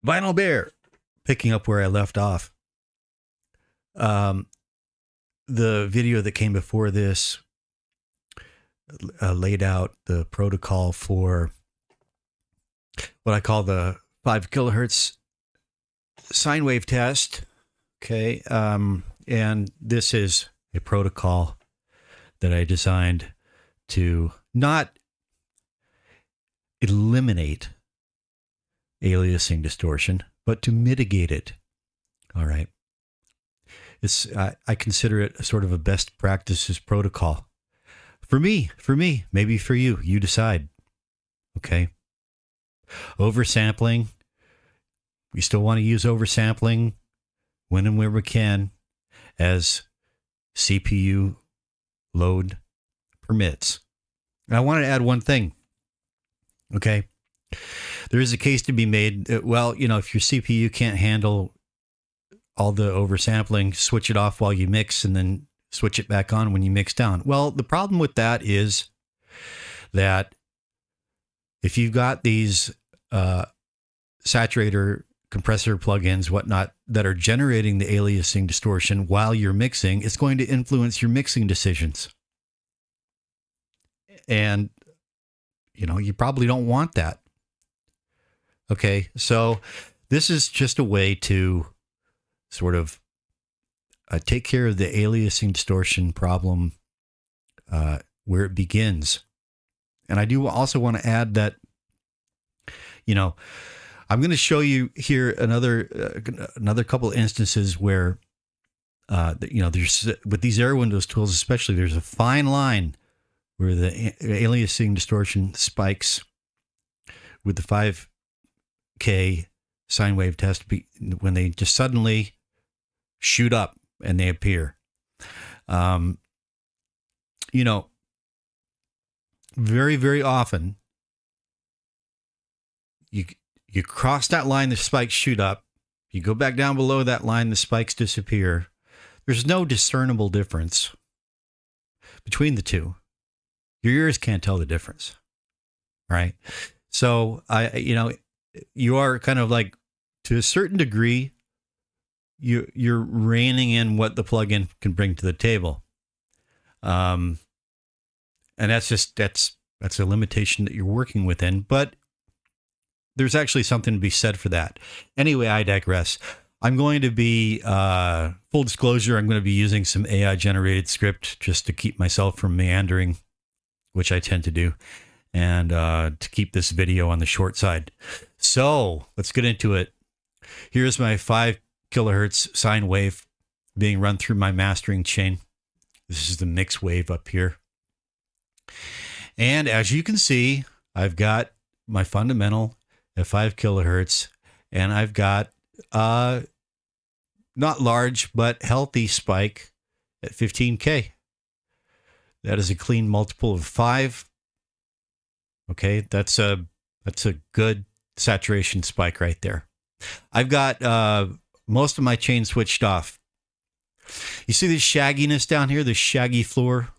Vinyl Bear, picking up where I left off. The video that came before this laid out the protocol for what I call the 5 kilohertz sine wave test. Okay. And this is a protocol that I designed to not eliminate aliasing distortion, but to mitigate it. All right. I consider it a sort of a best practices protocol. For me, maybe for you, you decide. Okay. Oversampling. We still want to use oversampling when and where we can as CPU load permits. And I want to add one thing. Okay. There is a case to be made. Well, if your CPU can't handle all the oversampling, switch it off while you mix and then switch it back on when you mix down. Well, the problem with that is that if you've got these saturator compressor plugins, whatnot, that are generating the aliasing distortion while you're mixing, it's going to influence your mixing decisions. And, you probably don't want that. Okay, so this is just a way to sort of take care of the aliasing distortion problem where it begins. And I do also want to add that, I'm going to show you here another couple of instances where, there's with these Airwindows tools, especially, there's a fine line where the aliasing distortion spikes with the 5K sine wave test when they just suddenly shoot up and they appear. Very, very often you cross that line, the spikes shoot up. You go back down below that line, the spikes disappear. There's no discernible difference between the two. Your ears can't tell the difference, right? So you are kind of like, to a certain degree, you're reining in what the plugin can bring to the table. And that's a limitation that you're working within, but there's actually something to be said for that. Anyway, I digress. I'm going to be, full disclosure, I'm going to be using some AI generated script just to keep myself from meandering, which I tend to do, and to keep this video on the short side. So let's get into it. Here's my 5 kilohertz sine wave being run through my mastering chain. This is the mix wave up here. And as you can see, I've got my fundamental at 5 kilohertz, and I've got not large, but healthy spike at 15K. That is a clean multiple of 5. Okay, that's a good saturation spike right there. I've got most of my chain switched off. You see this shagginess down here, this shaggy floor?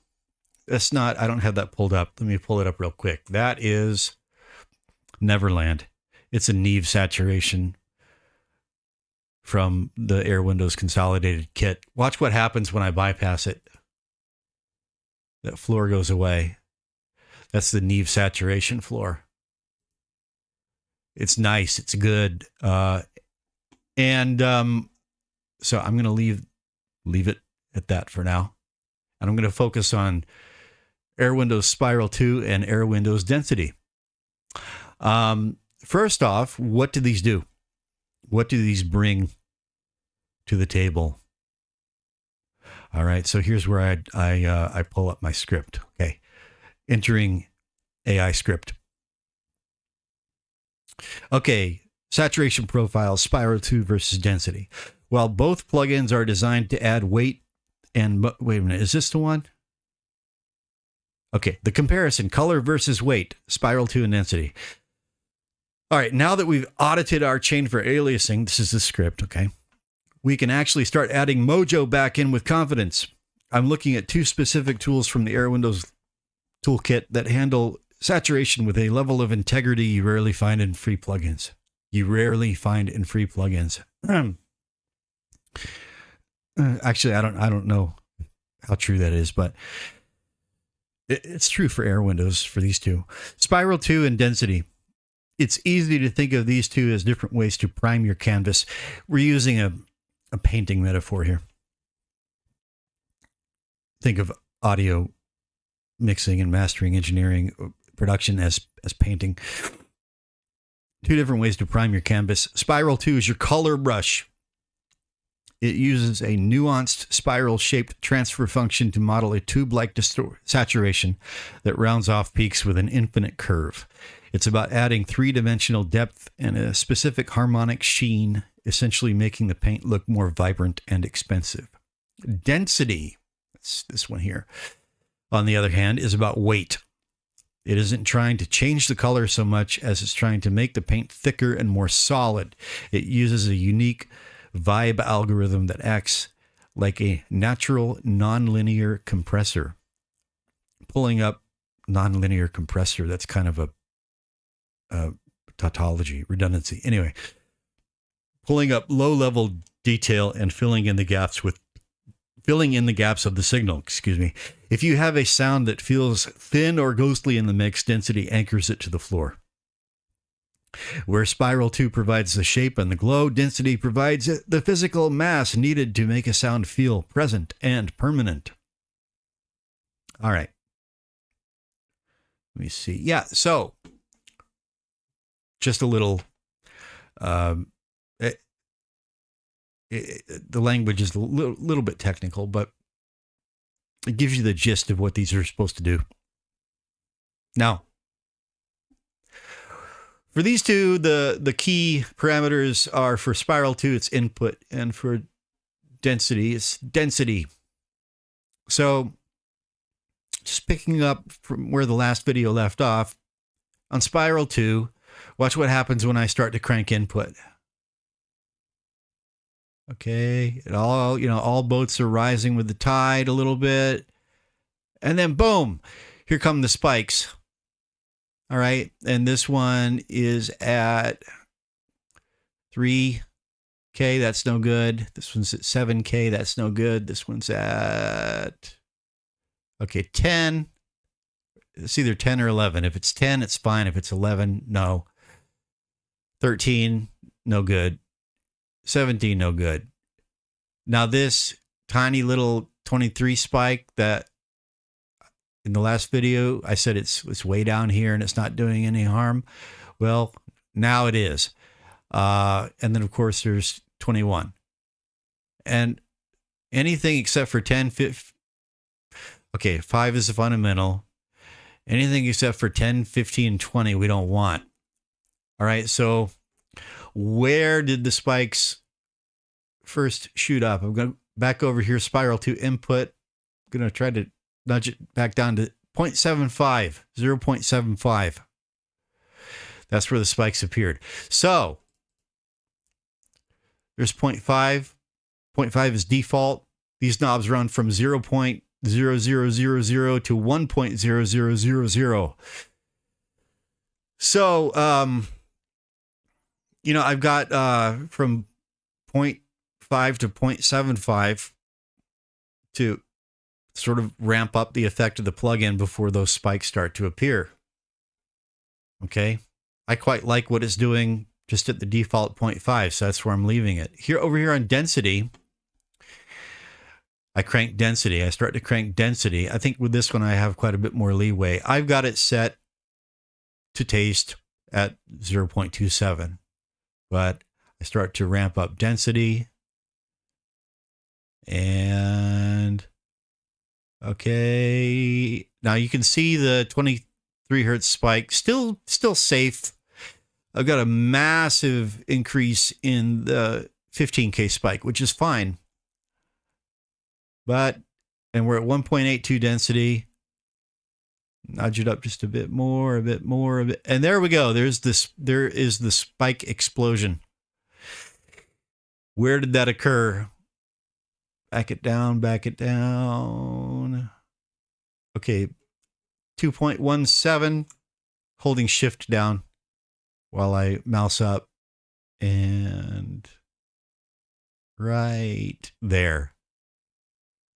That's not, I don't have that pulled up. Let me pull it up real quick. That is Neverland. It's a Neve saturation from the Airwindows consolidated kit. Watch what happens when I bypass it. That floor goes away. That's the Neve saturation floor. It's nice. It's good. So I'm going to leave it at that for now. And I'm going to focus on Airwindows Spiral2 and Airwindows Density. First off, what do these do? What do these bring to the table? All right, so here's where I pull up my script. Okay, entering AI script. Okay, saturation profile, Spiral2 versus Density. Well, both plugins are designed to add weight and... Wait a minute, is this the one? Okay, the comparison, color versus weight, Spiral2 and Density. All right, now that we've audited our chain for aliasing, this is the script, okay? We can actually start adding mojo back in with confidence. I'm looking at 2 specific tools from the Airwindows toolkit that handle saturation with a level of integrity you rarely find in free plugins. you rarely find in free plugins. Actually, I don't know how true that is, but it's true for Airwindows for these two. Spiral2 and Density. It's easy to think of these two as different ways to prime your canvas. We're using a painting metaphor here. Think of audio mixing and mastering, engineering, production as painting. Two different ways to prime your canvas. Spiral2 is your color brush. It uses a nuanced spiral-shaped transfer function to model a tube-like saturation that rounds off peaks with an infinite curve. It's about adding three-dimensional depth and a specific harmonic sheen, essentially making the paint look more vibrant and expensive. Density, that's this one here, on the other hand, is about weight. It isn't trying to change the color so much as it's trying to make the paint thicker and more solid. It uses a unique vibe algorithm that acts like a natural nonlinear compressor. Pulling up nonlinear compressor, that's kind of a tautology, redundancy. Anyway, pulling up low-level detail and filling in the gaps of the signal, excuse me. If you have a sound that feels thin or ghostly in the mix, Density anchors it to the floor. Where Spiral2 provides the shape and the glow, Density provides the physical mass needed to make a sound feel present and permanent. All right. Let me see. Yeah, so just a little, the language is a little bit technical, but it gives you the gist of what these are supposed to do. Now, for these two, the key parameters are for Spiral2, it's input, and for Density, it's density. So, just picking up from where the last video left off, on Spiral2, watch what happens when I start to crank input. Okay, all boats are rising with the tide a little bit. And then boom, here come the spikes. All right, and this one is at 3K, that's no good. This one's at 7K, that's no good. This one's at, 10. It's either 10 or 11. If it's 10, it's fine. If it's 11, no. 13, no good. 17, no good. Now this tiny little 23 spike that in the last video I said it's way down here and it's not doing any harm. Well, now it is. And then of course there's 21. And anything except for 10, 5 is the fundamental. Anything except for 10, 15, 20 we don't want. All right, so where did the spikes first shoot up? I'm going back over here, Spiral2 input. I'm going to try to nudge it back down to 0.75, 0.75. That's where the spikes appeared. So there's 0.5. 0.5 is default. These knobs run from 0.0000 to 1.0000. So, I've got from 0.5 to 0.75 to sort of ramp up the effect of the plugin before those spikes start to appear. Okay. I quite like what it's doing just at the default 0.5, so that's where I'm leaving it. Over here on Density, I crank Density. I start to crank Density. I think with this one, I have quite a bit more leeway. I've got it set to taste at 0.27, but I start to ramp up Density. And okay, now you can see the 23 hertz spike, still safe. I've got a massive increase in the 15K spike, which is fine. And we're at 1.82 density. Nudge it up just a bit more, a bit. And there we go. There is the spike explosion. Where did that occur? Back it down. Okay. 2.17, holding shift down while I mouse up. And right there,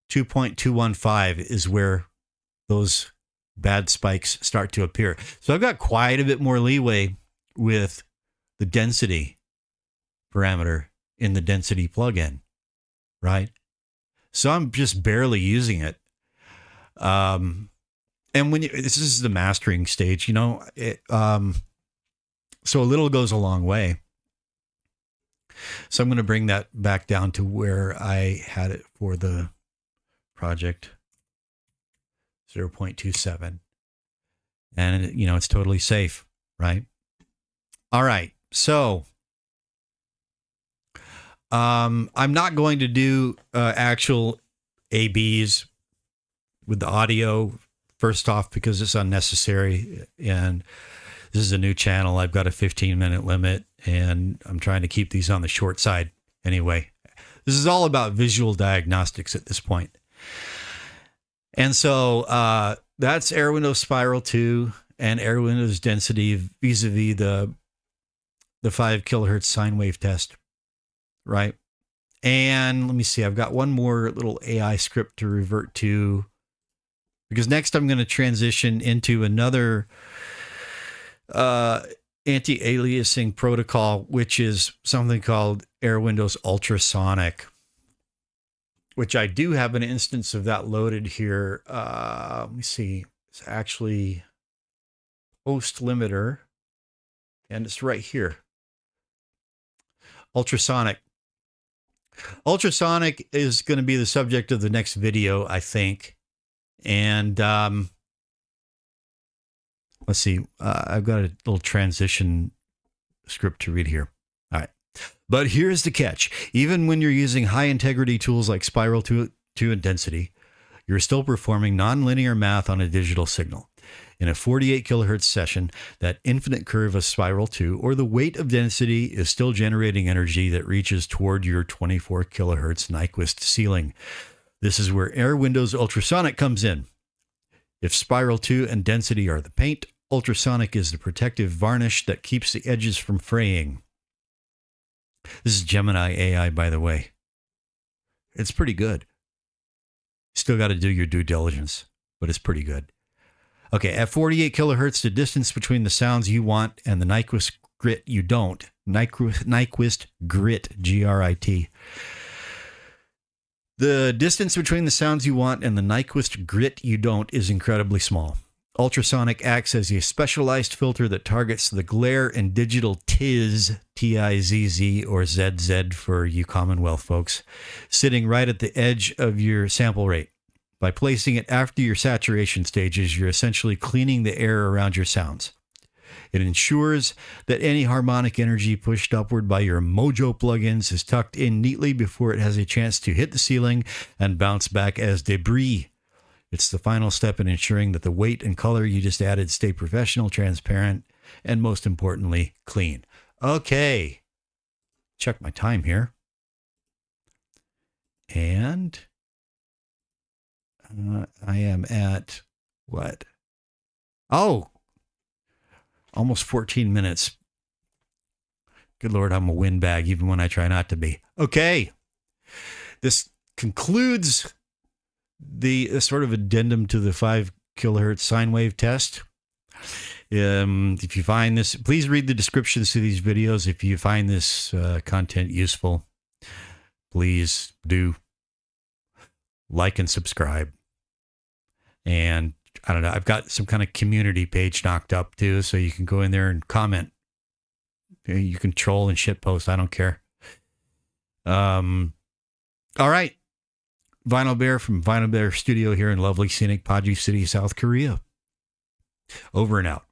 2.215 is where those bad spikes start to appear. So I've got quite a bit more leeway with the density parameter in the density plugin, right? So I'm just barely using it. And when this is the mastering stage, you know, so a little goes a long way. So I'm going to bring that back down to where I had it for the project, 0.27. And, you know, it's totally safe, right? All right. So I'm not going to do actual ABs with the audio, first off, because it's unnecessary. And this is a new channel. I've got a 15-minute limit, and I'm trying to keep these on the short side anyway. This is all about visual diagnostics at this point. And so that's Airwindows Spiral 2 and Airwindows Density vis-a-vis the 5 kilohertz sine wave test, right? And let me see, I've got one more little AI script to revert to, because next I'm going to transition into another anti-aliasing protocol, which is something called Airwindows Ultrasonic, which I do have an instance of that loaded here. Let me see. It's actually host limiter, and it's right here. Ultrasonic. Ultrasonic is going to be the subject of the next video, I think. And let's see. I've got a little transition script to read here. All right. But here's the catch. Even when you're using high integrity tools like Spiral2 and Density, you're still performing nonlinear math on a digital signal. In a 48 kilohertz session, that infinite curve of Spiral 2 or the weight of density is still generating energy that reaches toward your 24 kilohertz Nyquist ceiling. This is where Airwindows Ultrasonic comes in. If Spiral 2 and Density are the paint, Ultrasonic is the protective varnish that keeps the edges from fraying. This is Gemini AI, by the way. It's pretty good. Still got to do your due diligence, but it's pretty good. Okay, at 48 kilohertz, the distance between the sounds you want and the Nyquist grit you don't. Nyquist grit, G-R-I-T. The distance between the sounds you want and the Nyquist grit you don't is incredibly small. Ultrasonic acts as a specialized filter that targets the glare and digital tiz, T-I-Z-Z, or ZZ for you Commonwealth folks, sitting right at the edge of your sample rate. By placing it after your saturation stages, you're essentially cleaning the air around your sounds. It ensures that any harmonic energy pushed upward by your Mojo plugins is tucked in neatly before it has a chance to hit the ceiling and bounce back as debris. It's the final step in ensuring that the weight and color you just added stay professional, transparent, and most importantly, clean. Okay. Check my time here. And I am at what? Oh, almost 14 minutes. Good Lord, I'm a windbag even when I try not to be. Okay. This concludes the sort of addendum to the 5 kilohertz sine wave test. If you find this, please read the descriptions to these videos. If you find this content useful, please do like and subscribe. And I don't know, I've got some kind of community page knocked up too, so you can go in there and comment. You can troll and shit post. I don't care. All right. Vinyl Bear from Vinyl Bear Studio here in lovely scenic Paju City, South Korea. Over and out.